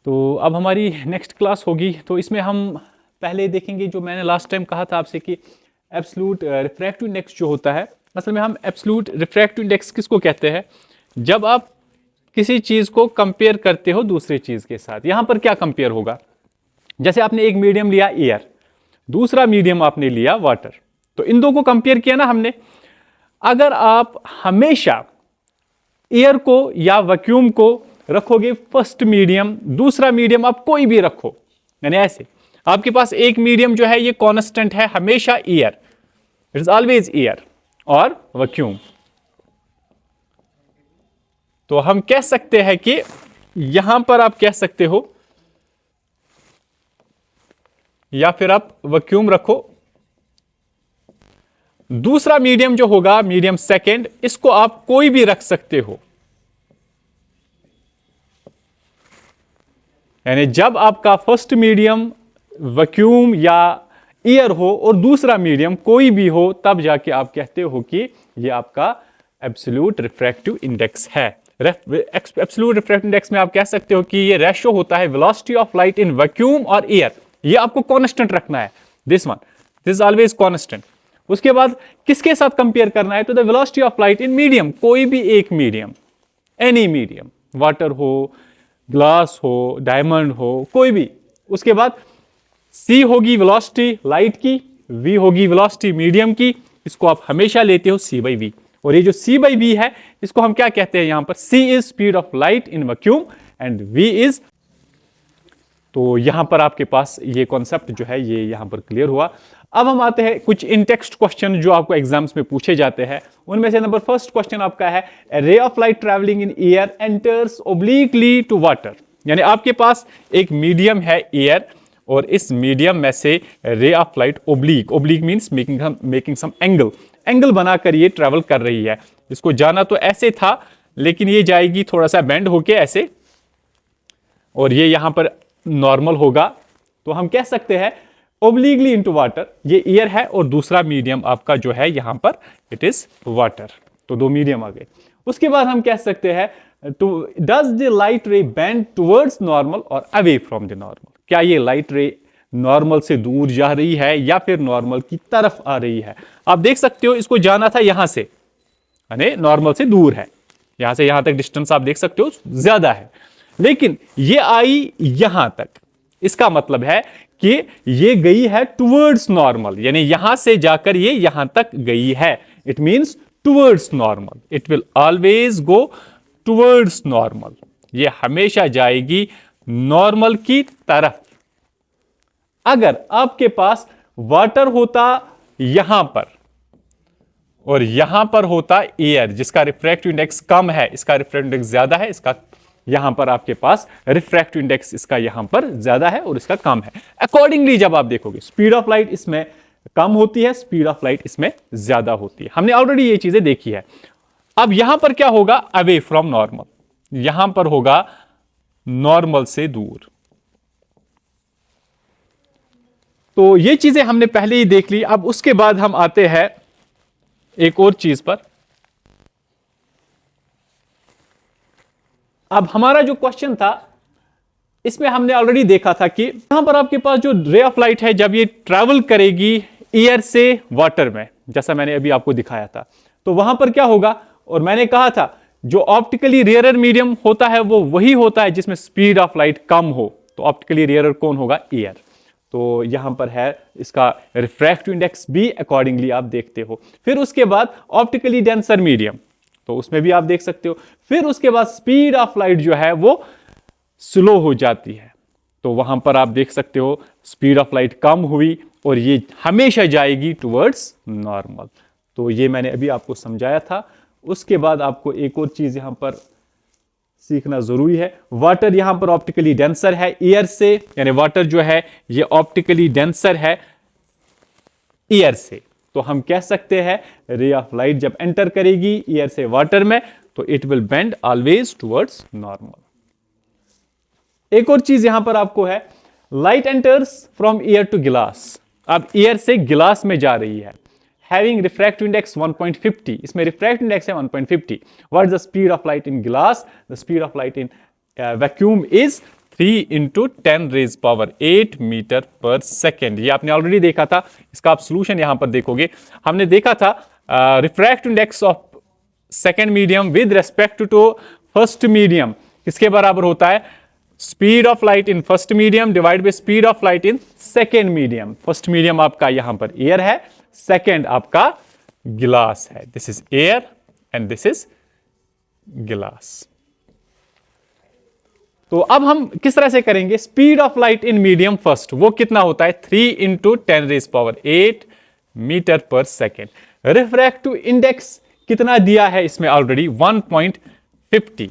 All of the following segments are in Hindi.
तो अब हमारी नेक्स्ट क्लास होगी, तो इसमें हम पहले देखेंगे जो मैंने लास्ट टाइम कहा था आपसे कि एब्सोल्यूट रिफ्रैक्टिव इंडेक्स जो होता है, असल में हम एब्सोल्यूट रिफ्रैक्टिव इंडेक्स किसको कहते हैं? जब आप किसी चीज़ को कंपेयर करते हो दूसरी चीज़ के साथ। यहाँ पर क्या कंपेयर होगा? जैसे आपने एक मीडियम लिया एयर, दूसरा मीडियम आपने लिया वाटर, तो इन दो को कंपेयर किया ना हमने। अगर आप हमेशा एयर को या वैक्यूम को रखोगे फर्स्ट मीडियम, दूसरा मीडियम आप कोई भी रखो, यानी ऐसे आपके पास एक मीडियम जो है ये कांस्टेंट है हमेशा air, it is always air और वैक्यूम, तो हम कह सकते हैं कि यहां पर आप कह सकते हो या फिर आप वैक्यूम रखो, दूसरा मीडियम जो होगा मीडियम सेकेंड, इसको आप कोई भी रख सकते हो। यानी जब आपका फर्स्ट मीडियम वैक्यूम या एयर हो और दूसरा मीडियम कोई भी हो, तब जाके आप कहते हो कि ये आपका एब्सोल्यूट रिफ्रैक्टिव इंडेक्स है। एब्सोल्यूट रिफ्रैक्टिव इंडेक्स में आप कह सकते हो कि ये रेशियो होता है velocity of light in vacuum और एयर, ये आपको कांस्टेंट रखना है, दिस इज ऑलवेज कांस्टेंट। उसके बाद किसके साथ कंपेयर करना है? तो the velocity of light in medium, कोई भी एक मीडियम, एनी मीडियम, वाटर हो, ग्लास हो, डायमंड हो, कोई भी। उसके बाद सी होगी वेलोसिटी लाइट की, वी होगी वेलोसिटी मीडियम की, इसको आप हमेशा लेते हो सी बाई वी, और ये जो सी बाई वी है इसको हम क्या कहते हैं? यहां पर c is speed of light in vacuum and v is, तो यहां पर आपके पास ये कॉन्सेप्ट जो है ये यहां पर क्लियर हुआ। अब हम आते हैं कुछ इन टेक्स्ट क्वेश्चन जो आपको एग्जाम्स में पूछे जाते हैं। उनमें से नंबर फर्स्ट क्वेश्चन आपका है, ray of light travelling in air enters obliquely to water, यानी आपके पास एक मीडियम है एयर और इस मीडियम में से ray of light oblique, oblique means making some angle बनाकर ये ट्रैवल कर रही है। इसको जाना तो ऐसे था लेकिन ये जाएगी थोड़ा सा बेंड होके ऐसे, और ये यहां पर नॉर्मल होगा, तो हम कह सकते हैं ओब्लिकली इनटू वाटर, ये एयर है और दूसरा मीडियम आपका जो है यहां पर इट इज वाटर, तो दो मीडियम आ गए। उसके बाद हम कह सकते हैं to does the light ray bend towards normal और अवे फ्रॉम द नॉर्मल, क्या ये लाइट रे नॉर्मल से दूर जा रही है या फिर नॉर्मल की तरफ आ रही है? आप देख सकते हो इसको जाना था यहां से, यानी नॉर्मल से दूर है, यहां से यहां तक डिस्टेंस आप देख सकते हो ज्यादा है, लेकिन ये आई यहां तक, इसका मतलब है कि ये गई है टुवर्ड्स नॉर्मल, यानी यहां से जाकर ये यहां तक गई है, it means towards normal, it will always go towards normal, ये हमेशा जाएगी नॉर्मल की तरफ। अगर आपके पास वाटर होता यहां पर और यहां पर होता एयर जिसका रिफ्रैक्टिव इंडेक्स कम है, इसका रिफ्रैक्टिव इंडेक्स ज्यादा है, इसका यहां पर आपके पास रिफ्रैक्टिव इंडेक्स इसका यहां पर ज्यादा है और इसका कम है। अकॉर्डिंगली जब आप देखोगे स्पीड ऑफ लाइट इसमें कम होती है, स्पीड ऑफ लाइट इसमें ज्यादा होती है, हमने ऑलरेडी ये चीजें देखी है। अब यहां पर क्या होगा? अवे फ्रॉम नॉर्मल, यहां पर होगा नॉर्मल से दूर, तो ये चीजें हमने पहले ही देख ली। अब उसके बाद हम आते हैं एक और चीज पर। अब हमारा जो क्वेश्चन था इसमें हमने ऑलरेडी देखा था कि यहां पर आपके पास जो रे ऑफ लाइट है जब ये ट्रैवल करेगी एयर से वाटर में, जैसा मैंने अभी आपको दिखाया था, तो वहां पर क्या होगा? और मैंने कहा था जो ऑप्टिकली रेयरर मीडियम होता है वो वही होता है जिसमें स्पीड ऑफ लाइट कम हो, तो ऑप्टिकली रेयरर कौन होगा? एयर। तो यहां पर है इसका रिफ्रैक्टिव इंडेक्स भी अकॉर्डिंगली आप देखते हो। फिर उसके बाद ऑप्टिकली डेंसर मीडियम, तो उसमें भी आप देख सकते हो। फिर उसके बाद स्पीड ऑफ लाइट जो है वो स्लो हो जाती है, तो वहां पर आप देख सकते हो स्पीड ऑफ लाइट कम हुई और ये हमेशा जाएगी टुवर्ड्स नॉर्मल, तो ये मैंने अभी आपको समझाया था। उसके बाद आपको एक और चीज यहां पर सीखना जरूरी है, वाटर यहां पर ऑप्टिकली डेंसर है एयर से, यानी वाटर जो है ये ऑप्टिकली डेंसर है एयर से, तो हम कह सकते हैं रे ऑफ लाइट जब एंटर करेगी एयर से वाटर में तो it will bend always towards normal. एक और चीज यहां पर आपको है, light enters from air to glass, अब एयर से गिलास में जा रही है, हैविंग रिफ्रैक्टिव इंडेक्स 1.50, इसमें रिफ्रैक्टिव इंडेक्स है 1.50। What is the speed of light in glass? The speed of light in vacuum is 3 into 10⁻⁸ metre per second. ये आपने ऑलरेडी देखा था, इसका आप सोल्यूशन यहां पर देखोगे। हमने देखा था refractive index of second medium with respect to first medium किसके बराबर होता है? Speed of light in first medium divide by speed of light in second medium. First medium आपका यहां पर एयर है, सेकेंड आपका गिलास है। This is air and this is glass. तो अब हम किस तरह से करेंगे? Speed of light in medium first, वो कितना होता है? 3 into 10⁸ metre per second. Refractive index कितना दिया है इसमें ऑलरेडी? 1.50,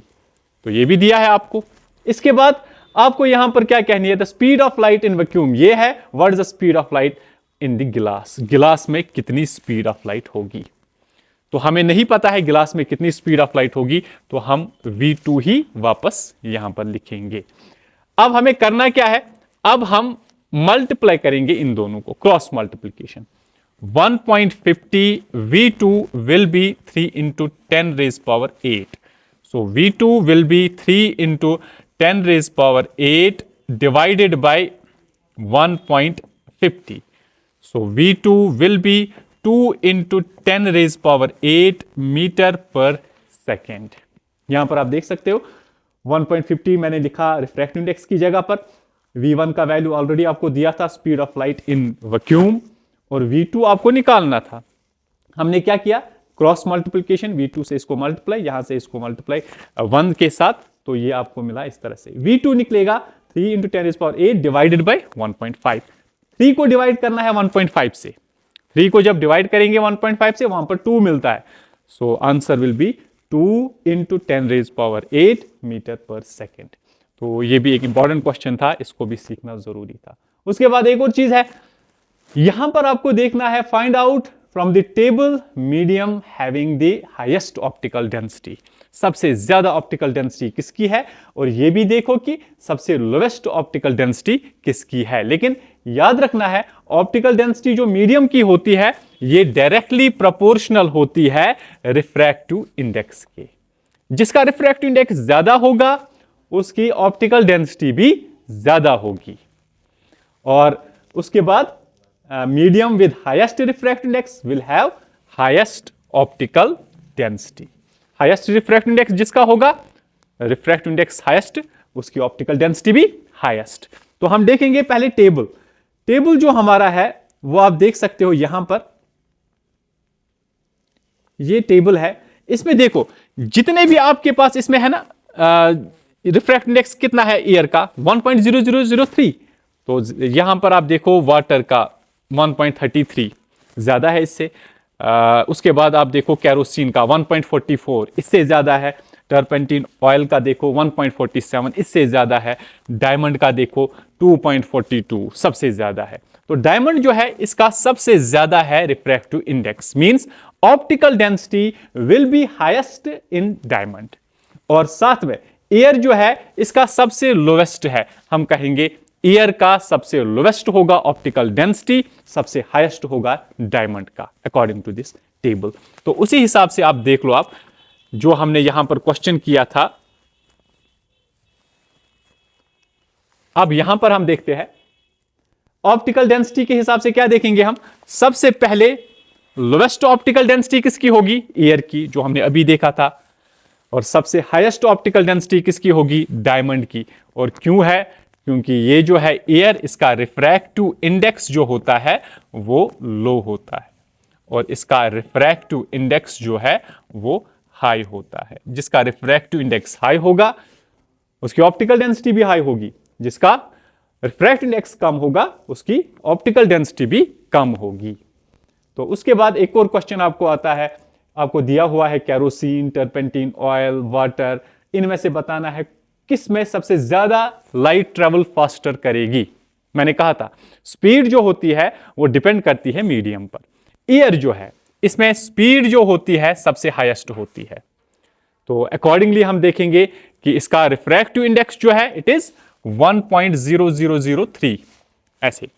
तो ये भी दिया है आपको। इसके बाद आपको यहां पर क्या कहनी है? The speed of light in vacuum, ये है। What is the speed of light in the गिलास? गिलास में कितनी स्पीड ऑफ लाइट होगी? तो हमें नहीं पता है गिलास में कितनी स्पीड ऑफ लाइट होगी, तो हम V2 ही वापस यहां पर लिखेंगे। अब हमें करना क्या है? अब हम मल्टीप्लाई करेंगे इन दोनों को, cross multiplication. 1.50 V2 will be 3 into 10⁸. So V2 will be 3 into 10⁸ divided by 1.50. So V2 will be 2 into 10⁸ metre per second. यहां पर आप देख सकते हो 1.50 मैंने लिखा रिफ्रैक्टिव इंडेक्स की जगह पर। V1 का वैल्यू ऑलरेडी आपको दिया था, speed of light in vacuum, और V2 आपको निकालना था। हमने क्या किया? क्रॉस मल्टीप्लिकेशन, V2 से इसको मल्टीप्लाई, यहां से इसको मल्टीप्लाई 1 के साथ, तो ये आपको मिला इस तरह से। V2 निकलेगा 3 इंटू 10⁸ डिवाइडेड बाई 1.5। 3 को डिवाइड करना है 1.5 से, 3 को जब डिवाइड करेंगे 1.5 से, वहां पर 2 मिलता है। So answer will be 2 into 10⁸ metre per second. तो ये भी एक इंपॉर्टेंट क्वेश्चन था, इसको भी सीखना जरूरी था। उसके बाद एक और चीज है, यहां पर आपको देखना है find out from the table medium having the highest optical density. सबसे ज्यादा ऑप्टिकल डेंसिटी किसकी है, और यह भी देखो कि सबसे लोवेस्ट ऑप्टिकल डेंसिटी किसकी है। लेकिन याद रखना है, ऑप्टिकल डेंसिटी जो मीडियम की होती है, यह डायरेक्टली प्रोपोर्शनल होती है रिफ्रैक्टिव इंडेक्स के। जिसका रिफ्रैक्टिव इंडेक्स ज्यादा होगा उसकी ऑप्टिकल डेंसिटी भी ज्यादा होगी। और उसके बाद medium with highest refractive index will have highest optical density. Highest refractive index जिसका होगा, refractive index highest, उसकी optical density भी highest। तो हम देखेंगे पहले टेबल। टेबल जो हमारा है वो आप देख सकते हो यहां पर, ये टेबल है। इसमें देखो जितने भी आपके पास इसमें है ना, रिफ्रैक्टिव इंडेक्स कितना है एयर का? 1.0003। तो यहां पर आप देखो वाटर का 1.33 ज्यादा है इससे। उसके बाद आप देखो कैरोसिन का 1.44, इससे ज्यादा है। टर्पेंटिन ऑयल का देखो 1.47, इससे ज्यादा है। डायमंड का देखो 2.42, सबसे ज्यादा है। तो डायमंड जो है इसका सबसे ज्यादा है refractive index, means optical density will be highest in diamond. और साथ में एयर जो है इसका सबसे लोवेस्ट है। हम कहेंगे एयर का सबसे लोवेस्ट होगा ऑप्टिकल डेंसिटी, सबसे हाईएस्ट होगा डायमंड का, अकॉर्डिंग टू दिस टेबल। तो उसी हिसाब से आप देख लो, आप जो हमने यहां पर क्वेश्चन किया था। अब यहां पर हम देखते हैं ऑप्टिकल डेंसिटी के हिसाब से क्या देखेंगे हम? सबसे पहले लोवेस्ट ऑप्टिकल डेंसिटी किसकी होगी? एयर की, जो हमने अभी देखा था। और सबसे हाईएस्ट ऑप्टिकल डेंसिटी किसकी होगी? डायमंड की। और क्यों है? क्योंकि ये जो है एयर, इसका रिफ्रैक्टिव इंडेक्स जो होता है वो लो होता है, और इसका रिफ्रैक्टिव इंडेक्स जो है वो हाई होता है। जिसका रिफ्रैक्टिव इंडेक्स हाई होगा उसकी ऑप्टिकल डेंसिटी भी हाई होगी, जिसका रिफ्रैक्टिव इंडेक्स कम होगा उसकी ऑप्टिकल डेंसिटी भी कम होगी। तो उसके बाद एक और क्वेश्चन आपको आता है, आपको दिया हुआ है कैरोसिन, टर्पेंटिन ऑयल, वाटर, इनमें से बताना है किस में सबसे ज्यादा लाइट ट्रेवल फास्टर करेगी। मैंने कहा था स्पीड जो होती है वो डिपेंड करती है मीडियम पर। एयर जो है इसमें स्पीड जो होती है सबसे हाईएस्ट होती है। तो अकॉर्डिंगली हम देखेंगे कि इसका रिफ्रैक्टिव इंडेक्स जो है इट इज 1.0003 ऐसे।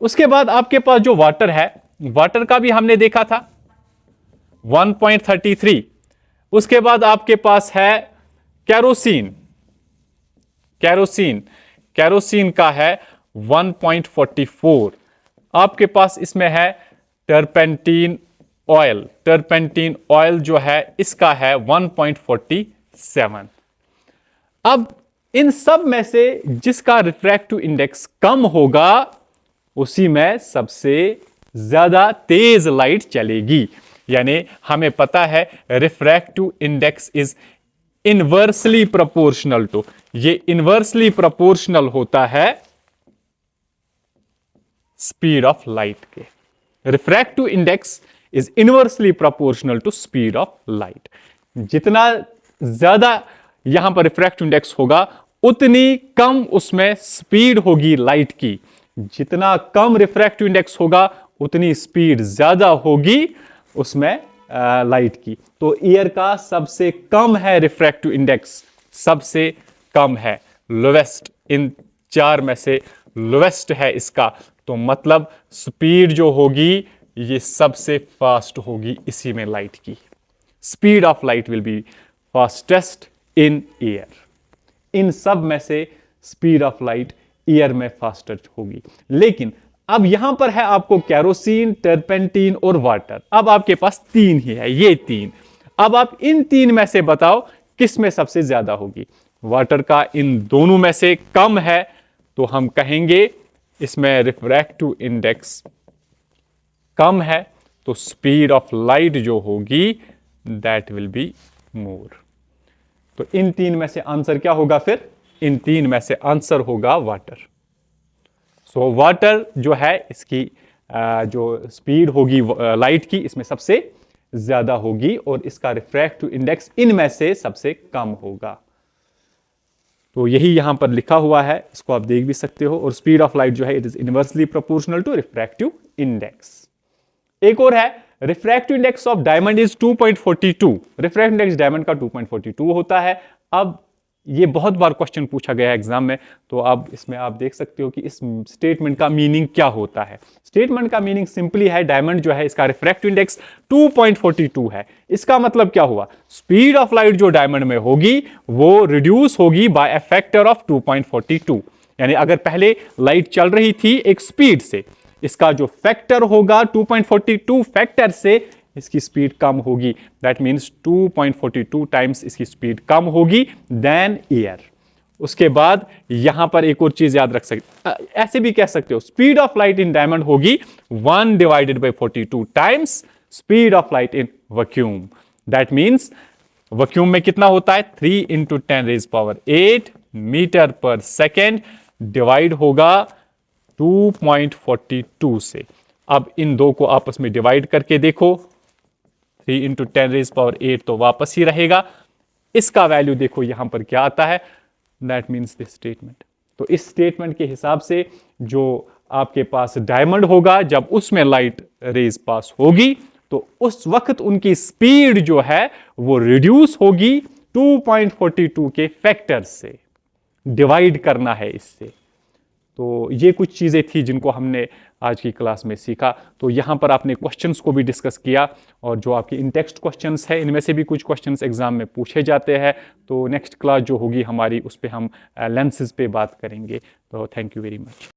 उसके बाद आपके पास जो वाटर है, वाटर का भी हमने देखा था 1.33। उसके बाद आपके पास है कैरोसिन कैरोसिन का है 1.44। आपके पास इसमें है टर्पेंटीन ऑयल जो है इसका है 1.47। अब इन सब में से जिसका रिफ्रैक्टिव इंडेक्स कम होगा उसी में सबसे ज्यादा तेज लाइट चलेगी। यानी हमें पता है refractive index is inversely proportional to, ये इनवर्सली प्रोपोर्शनल होता है स्पीड ऑफ लाइट के। Refractive index is inversely proportional to speed of light. जितना ज्यादा यहां पर रिफ्रैक्टिव इंडेक्स होगा उतनी कम उसमें स्पीड होगी लाइट की। जितना कम रिफ्रैक्टिव इंडेक्स होगा उतनी स्पीड ज्यादा होगी उसमें लाइट की। तो ईयर का सबसे कम है रिफ्रैक्टिव इंडेक्स, सबसे कम है, लोवेस्ट, इन चार में से लोवेस्ट है इसका। तो मतलब स्पीड जो होगी ये सबसे फास्ट होगी इसी में लाइट की। Speed of light will be fastest in air. इन सब में से स्पीड ऑफ लाइट एयर में फास्टेस्ट होगी। लेकिन अब यहां पर है आपको कैरोसिन, टर्पेंटीन और वाटर। अब आपके पास तीन ही है, ये तीन। अब आप इन तीन में से बताओ किस में सबसे ज्यादा होगी। वाटर का इन दोनों में से कम है तो हम कहेंगे इसमें रिफ्रैक्टिव इंडेक्स कम है, तो स्पीड ऑफ लाइट जो होगी दैट विल बी मोर। तो इन तीन में से आंसर क्या होगा फिर? इन तीन में से आंसर होगा वाटर। सो वाटर जो है इसकी जो स्पीड होगी लाइट की इसमें सबसे ज्यादा होगी और इसका रिफ्रैक्टिव इंडेक्स इनमें से सबसे कम होगा। तो यही यहां पर लिखा हुआ है, इसको आप देख भी सकते हो। और स्पीड ऑफ लाइट जो है it is inversely proportional to refractive index. एक और है refractive index of diamond is 2.42। Refractive index diamond का 2.42 होता है। अब ये बहुत बार क्वेश्चन पूछा गया है एग्जाम में, तो अब इसमें आप देख सकते हो कि इस स्टेटमेंट का मीनिंग क्या होता है। स्टेटमेंट का मीनिंग सिंपली है डायमंड जो है इसका रिफ्रैक्टिव इंडेक्स 2.42 है। इसका मतलब क्या हुआ? स्पीड ऑफ लाइट जो डायमंड में होगी वो रिड्यूस होगी बाय अ फैक्टर ऑफ 2.42। यानी अगर पहले लाइट चल रही थी एक स्पीड से, इसका जो फैक्टर होगा 2.42 फैक्टर से इसकी स्पीड कम होगी। दैट मीन्स 2.42 टाइम्स इसकी स्पीड कम होगी देन एयर। उसके बाद यहां पर एक और चीज याद रख सकते, ऐसे भी कह सकते हो speed of light in diamond होगी 1 divided by 42 times speed of light in vacuum. That means vacuum में कितना होता है? 3 × 10⁸ मीटर पर सेकेंड डिवाइड होगा 2.42 से। अब इन दो को आपस में डिवाइड करके देखो, 3 × 10⁸ तो वापस ही रहेगा। इसका वैल्यू देखो यहां पर क्या आता है, दैट मीन्स दिस स्टेटमेंट। तो इस स्टेटमेंट के हिसाब से जो आपके पास डायमंड होगा जब उसमें लाइट रेज पास होगी तो उस वक्त उनकी स्पीड जो है वो रिड्यूस होगी 2.42 के फैक्टर से। डिवाइड करना है इससे। तो ये कुछ चीज़ें थी जिनको हमने आज की क्लास में सीखा। तो यहाँ पर आपने क्वेश्चंस को भी डिस्कस किया और जो आपके इन टेक्स्ट क्वेश्चंस है इनमें से भी कुछ क्वेश्चंस एग्जाम में पूछे जाते हैं। तो नेक्स्ट क्लास जो होगी हमारी उस पर हम लेंसेज पे बात करेंगे। तो थैंक यू वेरी मच।